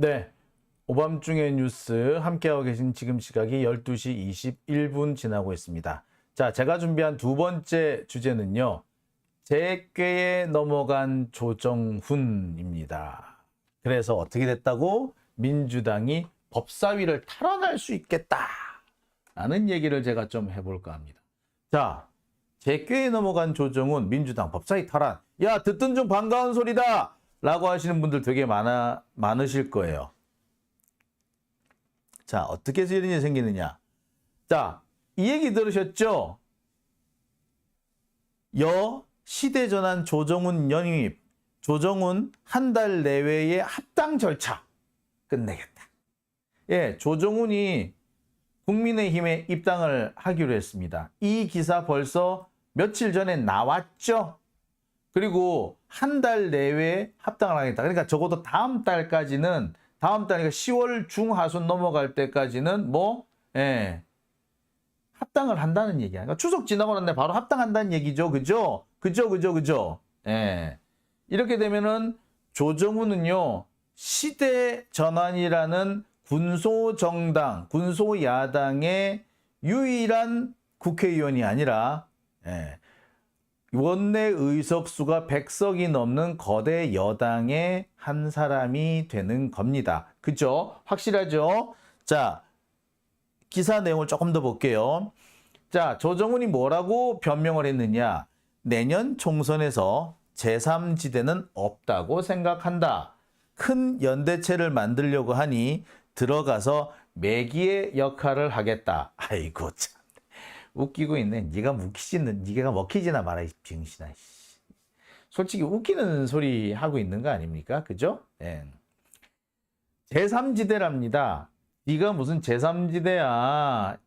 네, 오밤중의 뉴스 함께하고 계신 지금 시각이 12시 21분 지나고 있습니다. 자, 제가 준비한 두 번째 주제는요. 제 꾀에 넘어간 조정훈입니다. 그래서 어떻게 됐다고? 민주당이 법사위를 탈환할 수 있겠다. 라는 얘기를 제가 좀 해볼까 합니다. 자, 제 꾀에 넘어간 조정훈 민주당 법사위 탈환. 야, 듣던 중 반가운 소리다. 라고 하시는 분들 되게 많으실 거예요. 자, 어떻게 해서 이런 일이 생기느냐. 자, 이 얘기 들으셨죠? 시대전환 조정훈 연임입. 조정훈 한 달 내외의 합당 절차 끝내겠다. 예, 조정훈이 국민의힘에 입당을 하기로 했습니다. 이 기사 벌써 며칠 전에 나왔죠? 그리고 한 달 내외에 합당을 하겠다. 그러니까 적어도 다음 달까지는, 다음 달이니까 10월 중하순 넘어갈 때까지는 합당을 한다는 얘기야. 그러니까 추석 지나고 난 날 바로 합당한다는 얘기죠. 그죠? 그죠? 예. 이렇게 되면은 조정훈은요, 시대 전환이라는 군소정당, 군소야당의 유일한 국회의원이 아니라, 원내 의석수가 100석이 넘는 거대 여당의 한 사람이 되는 겁니다. 그죠? 확실하죠? 자, 기사 내용을 조금 더 볼게요. 자, 조정훈이 뭐라고 변명을 했느냐? 내년 총선에서 제3지대는 없다고 생각한다. 큰 연대체를 만들려고 하니 들어가서 매기의 역할을 하겠다. 아이고 참. 웃기고 있네. 네가 먹히지나 마라 이 병신아. 솔직히 웃기는 소리 하고 있는 거 아닙니까? 그죠? 예. 제3지대랍니다. 네가 무슨 제3지대야.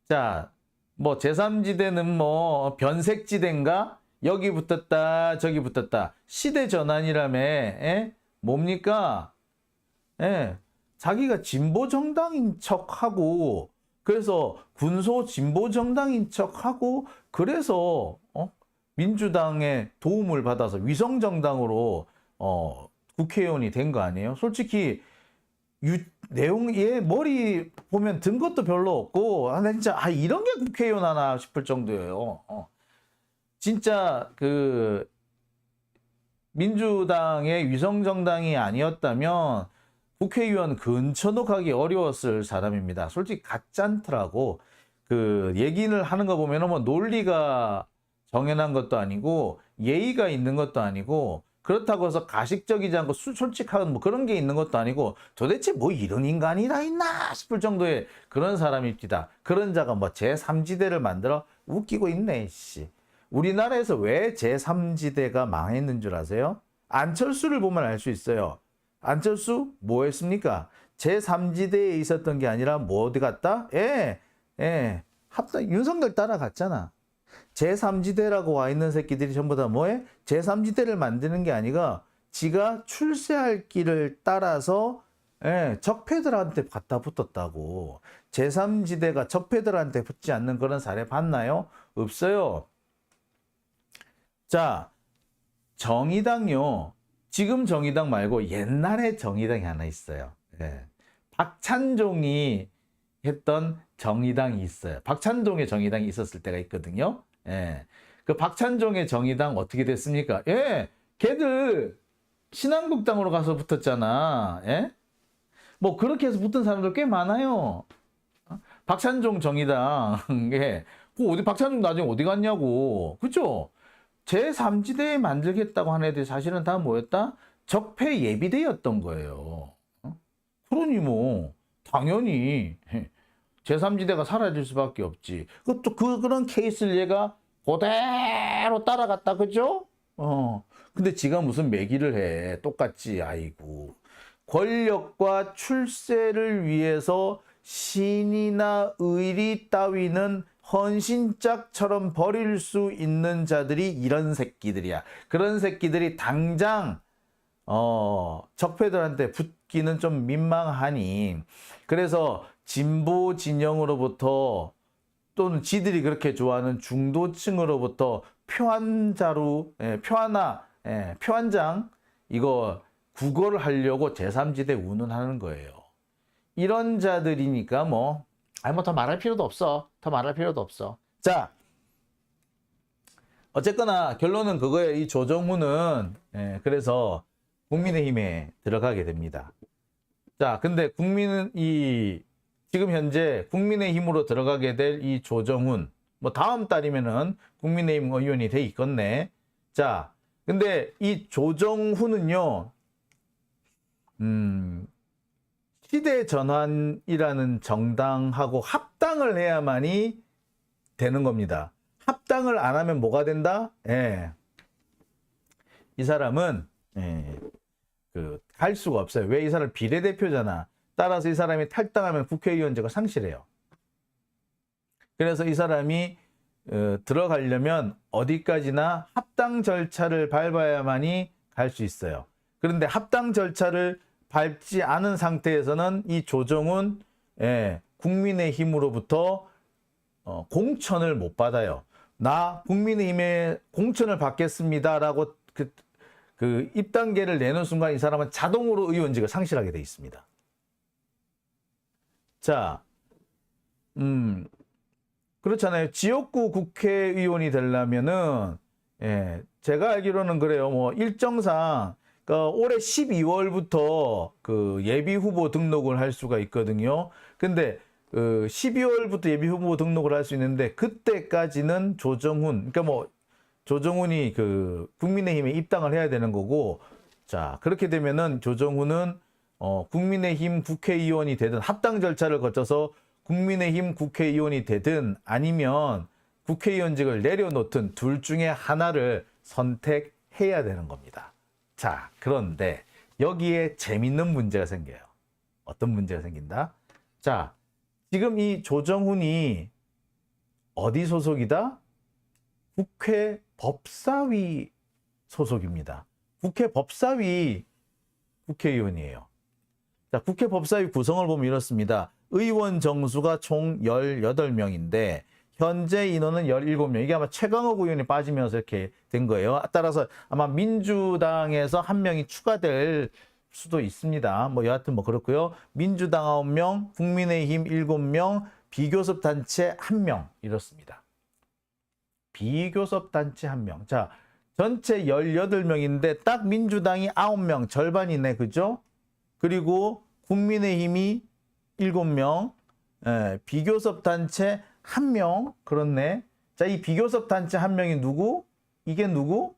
자, 뭐 제3지대는 뭐 변색지대인가? 여기 붙었다 저기 붙었다. 시대 전환이라며. 뭡니까? 자기가 진보 정당인 척하고, 그래서 군소 진보 정당인 척하고, 그래서 민주당의 도움을 받아서 위성 정당으로 국회의원이 된 거 아니에요? 솔직히 내용에 머리 보면 든 것도 별로 없고, 진짜 이런 게 국회의원 하나 싶을 정도예요. 진짜 그 민주당의 위성 정당이 아니었다면 국회의원 근처도 가기 어려웠을 사람입니다. 솔직히 가짠트라고. 그 얘기를 하는 거 보면 뭐 논리가 정연한 것도 아니고 예의가 있는 것도 아니고, 그렇다고 해서 가식적이지 않고 솔직한 뭐 그런 게 있는 것도 아니고, 도대체 뭐 이런 인간이 다 있나 싶을 정도의 그런 사람입니다. 그런 자가 뭐 제3지대를 만들어 웃기고 있네. 씨. 우리나라에서 왜 제3지대가 망했는 줄 아세요? 안철수를 보면 알 수 있어요. 안철수 뭐 했습니까? 제3지대에 있었던 게 아니라 뭐 어디 갔다? 합당 윤석열 따라갔잖아. 제3지대라고 와 있는 새끼들이 전부 다 뭐해? 제3지대를 만드는 게 아니라 지가 출세할 길을 따라서 적폐들한테 갖다 붙었다고. 제3지대가 적폐들한테 붙지 않는 그런 사례 봤나요? 없어요. 자, 정의당요. 지금 정의당 말고 옛날에 정의당이 하나 있어요. 박찬종이 했던 정의당이 있어요. 박찬종의 정의당이 있었을 때가 있거든요. 그 박찬종의 정의당 어떻게 됐습니까? 걔들 신한국당으로 가서 붙었잖아. 뭐 그렇게 해서 붙은 사람들 꽤 많아요. 박찬종 정의당. 어디 박찬종 나중에 어디 갔냐고. 그죠? 제3지대 만들겠다고 한 애들이 사실은 다 뭐였다? 적폐 예비대였던 거예요. 그러니 뭐 당연히 제3지대가 사라질 수밖에 없지. 그것도 그런 케이스를 얘가 그대로 따라갔다. 그죠? 근데 지가 무슨 매기를 해. 똑같지. 아이고. 권력과 출세를 위해서 신이나 의리 따위는 헌신짝처럼 버릴 수 있는 자들이 이런 새끼들이야. 그런 새끼들이 당장 적폐들한테 붙기는 좀 민망하니, 그래서 진보 진영으로부터 또는 지들이 그렇게 좋아하는 중도층으로부터 표한자루, 표한장 이거 부거를 하려고 제3지대 운운하는 거예요. 이런 자들이니까 뭐 더 말할 필요도 없어. 더 말할 필요도 없어. 자, 어쨌거나 결론은 그거예요. 이 조정훈은 그래서 국민의힘에 들어가게 됩니다. 자, 근데 지금 현재 국민의힘으로 들어가게 될 이 조정훈, 뭐 다음 달이면은 국민의힘 의원이 돼 있겠네. 자, 근데 이 조정훈은요, 시대전환이라는 정당하고 합당을 해야만이 되는 겁니다. 합당을 안 하면 뭐가 된다? 이 사람은 할 수가 없어요. 왜? 이 사람 비례대표잖아. 따라서 이 사람이 탈당하면 국회의원제가 상실해요. 그래서 이 사람이 들어가려면 어디까지나 합당 절차를 밟아야만이 갈 수 있어요. 그런데 합당 절차를 밟지 않은 상태에서는 이 조정훈 국민의힘으로부터 공천을 못 받아요. 나 국민의힘에 공천을 받겠습니다라고 그 입단계를 내는 순간 이 사람은 자동으로 의원직을 상실하게 돼 있습니다. 자, 그렇잖아요. 지역구 국회의원이 되려면은 제가 알기로는 그래요. 뭐 일정상 올해 12월부터 그 예비 후보 등록을 할 수가 있거든요. 근데 12월부터 예비 후보 등록을 할 수 있는데 그때까지는 조정훈, 그러니까 뭐 조정훈이 그 국민의힘에 입당을 해야 되는 거고, 자, 그렇게 되면은 조정훈은 국민의힘 국회의원이 되든 합당 절차를 거쳐서 국민의힘 국회의원이 되든 아니면 국회의원직을 내려놓든 둘 중에 하나를 선택해야 되는 겁니다. 자, 그런데 여기에 재밌는 문제가 생겨요. 어떤 문제가 생긴다? 자, 지금 이 조정훈이 어디 소속이다? 국회 법사위 소속입니다. 국회 법사위 국회의원이에요. 자, 국회 법사위 구성을 보면 이렇습니다. 의원 정수가 총 18명인데 현재 인원은 17명. 이게 아마 최강욱 의원이 빠지면서 이렇게 된 거예요. 따라서 아마 민주당에서 한 명이 추가될 수도 있습니다. 뭐 여하튼 뭐 그렇고요. 민주당 9명, 국민의힘 7명, 비교섭단체 1명 이렇습니다. 비교섭단체 1명. 자, 전체 18명인데 딱 민주당이 9명, 절반이네. 그죠? 그리고 국민의힘이 7명, 비교섭단체 1명, 그렇네. 자, 이 비교섭단체 1명이 누구? 이게 누구?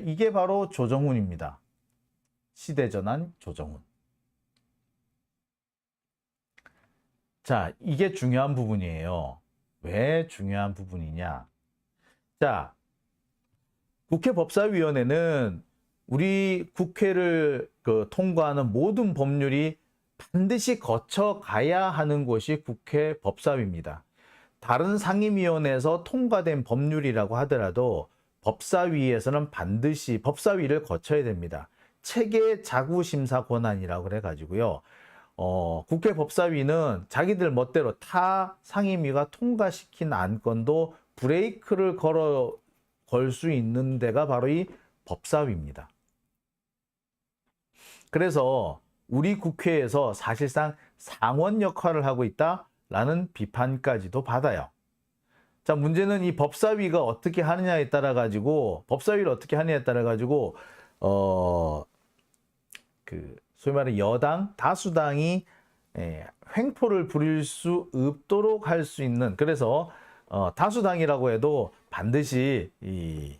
이게 바로 조정훈입니다. 시대전환 조정훈. 자, 이게 중요한 부분이에요. 왜 중요한 부분이냐? 자, 국회 법사위원회는 우리 국회를 통과하는 모든 법률이 반드시 거쳐가야 하는 곳이 국회 법사위입니다. 다른 상임위원회에서 통과된 법률이라고 하더라도 법사위에서는 반드시 법사위를 거쳐야 됩니다. 체계 자구심사 권한이라고 그래가지고요. 국회 법사위는 자기들 멋대로 타 상임위가 통과시킨 안건도 브레이크를 걸 수 있는 데가 바로 이 법사위입니다. 그래서 우리 국회에서 사실상 상원 역할을 하고 있다라는 비판까지도 받아요. 자, 문제는 이 법사위가 어떻게 하느냐에 따라 가지고, 법사위를 어떻게 하느냐에 따라 가지고 소위 말해 여당 다수당이 횡포를 부릴 수 없도록 할 수 있는, 그래서 다수당이라고 해도 반드시 이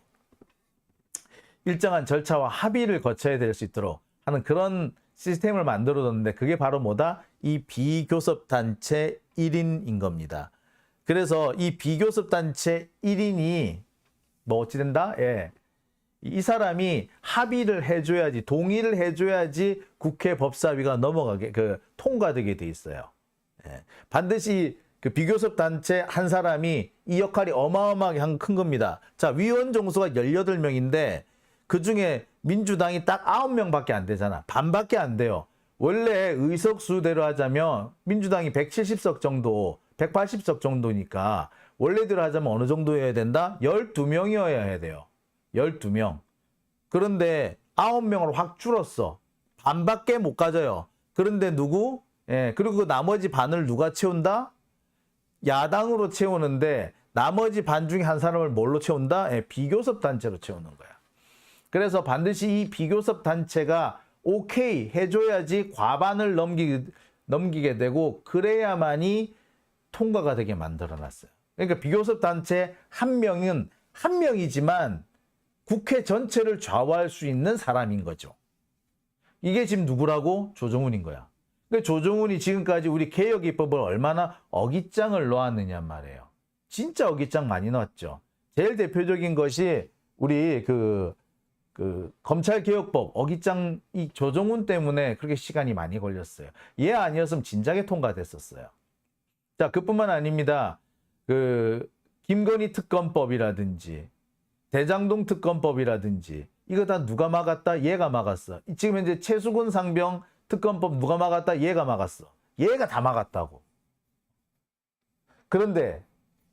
일정한 절차와 합의를 거쳐야 될 수 있도록 하는 그런 시스템을 만들어뒀는데 그게 바로 뭐다? 이 비교섭단체 1인인 겁니다. 그래서 이 비교섭단체 1인이 뭐 어찌 된다? 이 사람이 합의를 해줘야지, 동의를 해줘야지 국회 법사위가 통과되게 돼 있어요. 반드시 그 비교섭단체 한 사람이 이 역할이 어마어마하게 큰 겁니다. 자, 위원 정수가 18명인데 그 중에 민주당이 딱 9명밖에 안 되잖아. 반밖에 안 돼요. 원래 의석수대로 하자면 민주당이 170석 정도, 180석 정도니까 원래대로 하자면 어느 정도여야 된다? 12명이어야 돼요. 12명. 그런데 9명으로 확 줄었어. 반밖에 못 가져요. 그런데 누구? 그리고 그 나머지 반을 누가 채운다? 야당으로 채우는데 나머지 반 중에 한 사람을 뭘로 채운다? 비교섭 단체로 채우는 거야. 그래서 반드시 이 비교섭 단체가 오케이 해줘야지 과반을 넘기게 되고 그래야만이 통과가 되게 만들어놨어요. 그러니까 비교섭 단체 한 명은 한 명이지만 국회 전체를 좌우할 수 있는 사람인 거죠. 이게 지금 누구라고? 조정훈인 거야. 그러니까 조정훈이 지금까지 우리 개혁 입법을 얼마나 어깃장을 놓았느냐 말이에요. 진짜 어깃장 많이 놓았죠. 제일 대표적인 것이 우리 그 검찰개혁법 어깃장 이 조정훈 때문에 그렇게 시간이 많이 걸렸어요. 얘 아니었으면 진작에 통과됐었어요. 자, 그뿐만 아닙니다. 김건희 특검법이라든지 대장동 특검법이라든지 이거 다 누가 막았다? 얘가 막았어. 지금 현재 최수근 상병 특검법 누가 막았다? 얘가 막았어. 얘가 다 막았다고. 그런데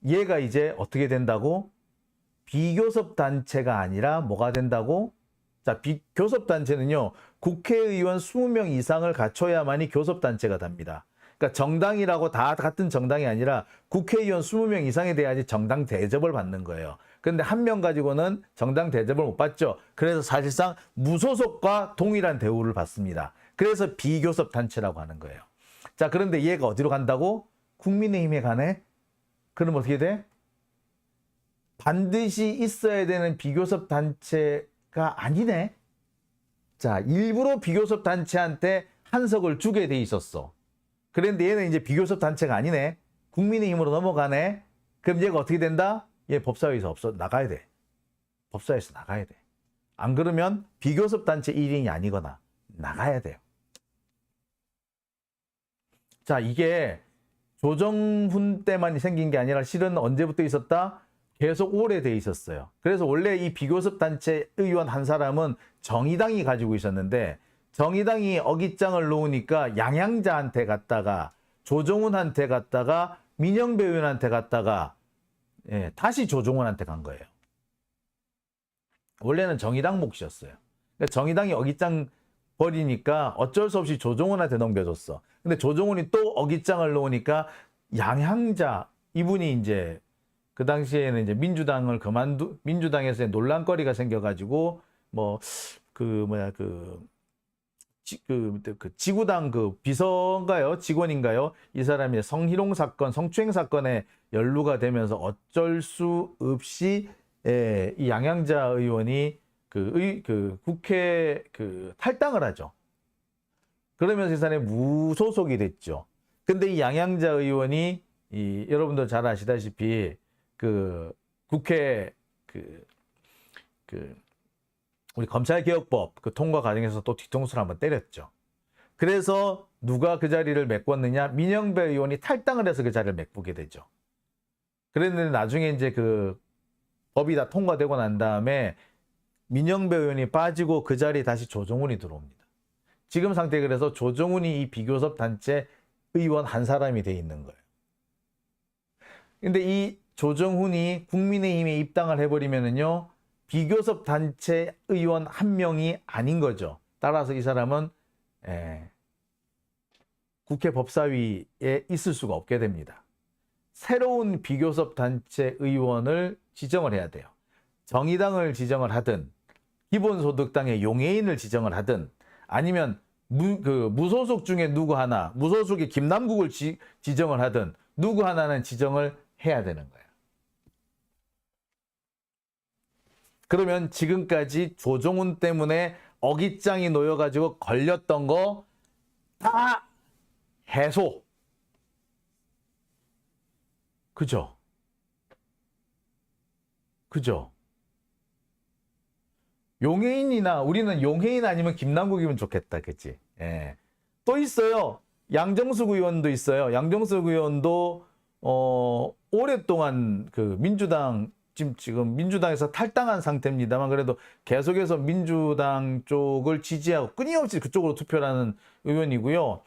얘가 이제 어떻게 된다고? 비교섭 단체가 아니라 뭐가 된다고? 자, 교섭 단체는요. 국회의원 20명 이상을 갖춰야만이 교섭 단체가 됩니다. 그러니까 정당이라고 다 같은 정당이 아니라 국회의원 20명 이상이 돼야지 정당 대접을 받는 거예요. 그런데 한 명 가지고는 정당 대접을 못 받죠. 그래서 사실상 무소속과 동일한 대우를 받습니다. 그래서 비교섭 단체라고 하는 거예요. 자, 그런데 얘가 어디로 간다고? 국민의힘에 가네? 그럼 어떻게 돼? 반드시 있어야 되는 비교섭 단체가 아니네? 자, 일부러 비교섭 단체한테 한석을 주게 돼 있었어. 그런데 얘는 이제 비교섭 단체가 아니네? 국민의힘으로 넘어가네? 그럼 얘가 어떻게 된다? 얘 법사위에서 나가야 돼. 법사위에서 나가야 돼. 안 그러면 비교섭 단체 1인이 아니거나 나가야 돼요. 자, 이게 조정훈 때만 생긴 게 아니라 실은 언제부터 있었다? 계속 오래돼 있었어요. 그래서 원래 이 비교섭 단체 의원 한 사람은 정의당이 가지고 있었는데 정의당이 어깃장을 놓으니까 양양자한테 갔다가 조정훈한테 갔다가 민영배 의원한테 갔다가 다시 조정훈한테 간 거예요. 원래는 정의당 몫이었어요. 그러니까 정의당이 어깃장 버리니까 어쩔 수 없이 조정훈한테 넘겨줬어. 근데 조정훈이 또 어깃장을 놓으니까 양양자 이분이 이제 그 당시에는 이제 민주당에서 논란거리가 생겨가지고 지구당 비서인가요? 직원인가요? 이 사람이 성희롱 사건, 성추행 사건에 연루가 되면서 어쩔 수 없이 이 양양자 의원이 국회 탈당을 하죠. 그러면서 이 사람이 무소속이 됐죠. 근데 이 양양자 의원이 여러분들 잘 아시다시피 국회 우리 검찰개혁법 통과 과정에서 또 뒤통수를 한번 때렸죠. 그래서 누가 그 자리를 메꿨느냐? 민영배 의원이 탈당을 해서 그 자리를 메꾸게 되죠. 그랬는데 나중에 이제 법이 다 통과되고 난 다음에 민영배 의원이 빠지고 그 자리에 다시 조정훈이 들어옵니다. 지금 상태 그래서 조정훈이 이 비교섭 단체 의원 한 사람이 돼 있는 거예요. 근데 이 조정훈이 국민의힘에 입당을 해버리면은요, 비교섭 단체 의원 한 명이 아닌 거죠. 따라서 이 사람은 국회 법사위에 있을 수가 없게 됩니다. 새로운 비교섭 단체 의원을 지정을 해야 돼요. 정의당을 지정을 하든 기본소득당의 용해인을 지정을 하든 아니면 무소속 중에 누구 하나, 무소속의 김남국을 지정을 하든 누구 하나는 지정을 해야 되는 거예요. 그러면 지금까지 조정훈 때문에 어깃장이 놓여가지고 걸렸던 거 다 해소. 그죠? 그죠? 용해인이나 우리는 용해인 아니면 김남국이면 좋겠다. 그치? 예. 또 있어요. 양정숙 의원도 있어요. 양정숙 의원도 오랫동안 민주당 지금 민주당에서 탈당한 상태입니다만 그래도 계속해서 민주당 쪽을 지지하고 끊임없이 그쪽으로 투표를 하는 의원이고요.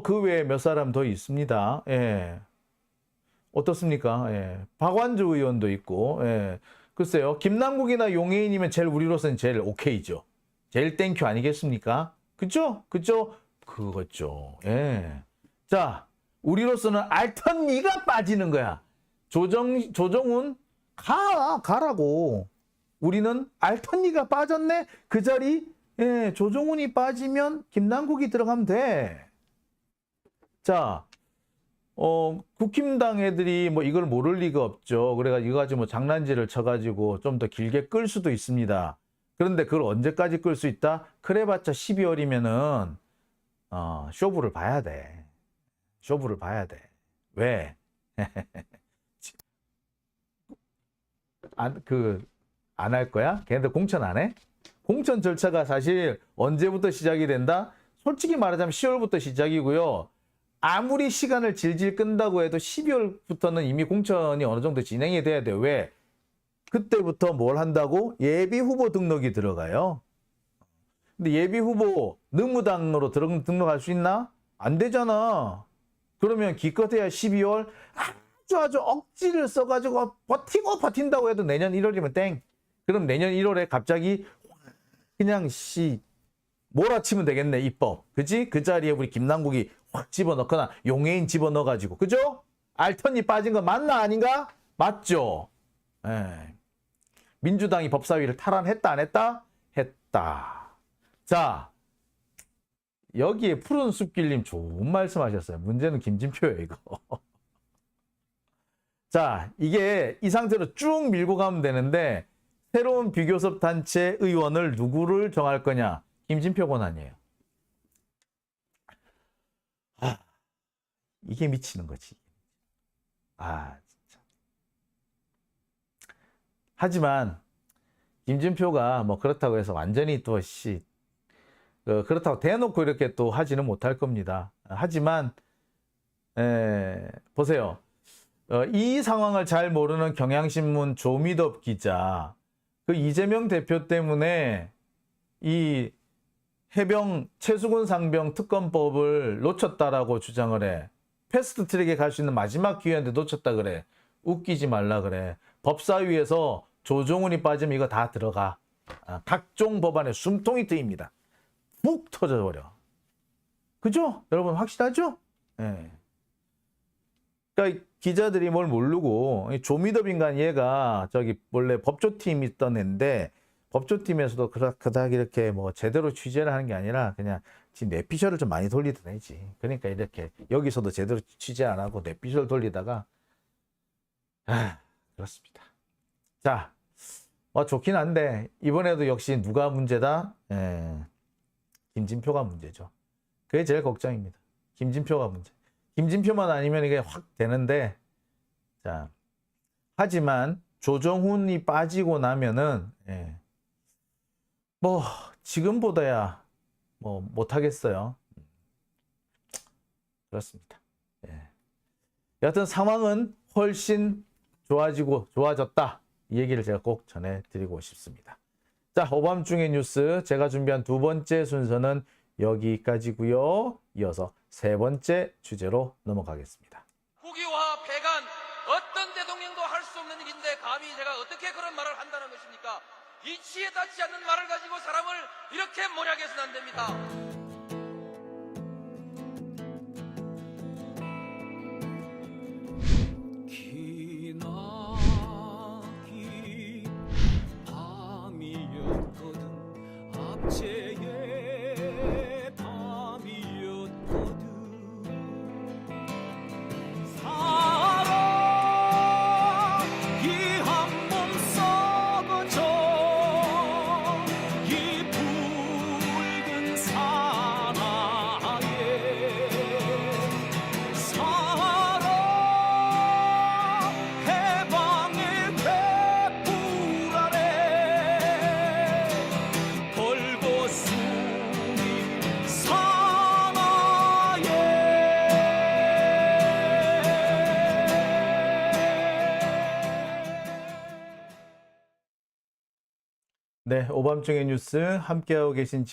그 외에 몇 사람 더 있습니다. 예. 어떻습니까? 예. 박완주 의원도 있고, 예. 글쎄요. 김남국이나 용해인이면 제일 우리로서는 제일 오케이죠. 제일 땡큐 아니겠습니까? 그죠? 그죠? 그거죠. 예. 자, 우리로서는 알턴니가 빠지는 거야. 조정훈 가라고. 우리는 알턴니가 빠졌네. 그 자리 예, 조정훈이 빠지면 김남국이 들어가면 돼. 자, 국힘당 애들이 뭐 이걸 모를 리가 없죠. 그래가지고 이거 가지고 뭐 장난질을 쳐가지고 좀 더 길게 끌 수도 있습니다. 그런데 그걸 언제까지 끌 수 있다? 그래봤자 12월이면은 쇼부를 봐야 돼. 쇼부를 봐야 돼. 왜? 안 할 거야? 걔네들 공천 안 해? 공천 절차가 사실 언제부터 시작이 된다? 솔직히 말하자면 10월부터 시작이고요. 아무리 시간을 질질 끈다고 해도 12월부터는 이미 공천이 어느 정도 진행이 돼야 돼요. 왜? 그때부터 뭘 한다고? 예비 후보 등록이 들어가요. 근데 예비 후보 능무당으로 등록할 수 있나? 안 되잖아. 그러면 기껏해야 12월 아주 억지를 써가지고 버티고 버틴다고 해도 내년 1월이면 땡. 그럼 내년 1월에 갑자기 그냥 몰아치면 되겠네, 입법. 그지? 그 자리에 우리 김남국이 확 집어넣거나 용해인 집어넣어가지고. 그죠? 알턴이 빠진 건 맞나 아닌가? 맞죠? 예. 민주당이 법사위를 탈환했다 안 했다? 했다. 자, 여기에 푸른 숲길님 좋은 말씀하셨어요. 문제는 김진표예요, 이거. 자, 이게 이 상태로 쭉 밀고 가면 되는데 새로운 비교섭 단체 의원을 누구를 정할 거냐? 김진표 권한이에요. 이게 미치는 거지. 진짜. 하지만 김진표가 뭐 그렇다고 해서 완전히 또 그렇다고 대놓고 이렇게 또 하지는 못할 겁니다. 하지만 보세요. 이 상황을 잘 모르는 경향신문 조미덕 기자, 그 이재명 대표 때문에 이 해병 최수근 상병 특검법을 놓쳤다라고 주장을 해. 패스트트랙에 갈 수 있는 마지막 기회인데 놓쳤다 그래. 웃기지 말라 그래. 법사위에서 조정훈이 빠지면 이거 다 들어가. 각종 법안에 숨통이 트입니다. 푹 터져버려. 그죠? 여러분 확실하죠? 네. 그러니까 기자들이 뭘 모르고 조미덕 인간 얘가 저기 원래 법조팀 있던 애인데 법조팀에서도 그닥 이렇게 뭐 제대로 취재를 하는 게 아니라 그냥 지금 뇌피셜을 좀 많이 돌리던 애지. 그러니까 이렇게 여기서도 제대로 취재 안 하고 뇌피셜 돌리다가 그렇습니다. 자, 좋긴 한데 이번에도 역시 누가 문제다? 김진표가 문제죠. 그게 제일 걱정입니다. 김진표가 문제. 김진표만 아니면 이게 확 되는데, 자, 하지만 조정훈이 빠지고 나면은 뭐 지금보다야 뭐 못하겠어요. 그렇습니다. 여하튼 상황은 훨씬 좋아졌다. 이 얘기를 제가 꼭 전해드리고 싶습니다. 자, 오밤중의 뉴스 제가 준비한 두 번째 순서는 여기까지고요. 이어서 세 번째 주제로 넘어가겠습니다. 국유화 폐간 어떤 대통령도 할 수 없는 일인데 감히 제가 어떻게 그런 말을 한다는 것입니까? 이치에 닿지 않는 말을 가지고 사람을 이렇게 몰약해서는 안 됩니다. 네, 오밤중의 뉴스 함께하고 계신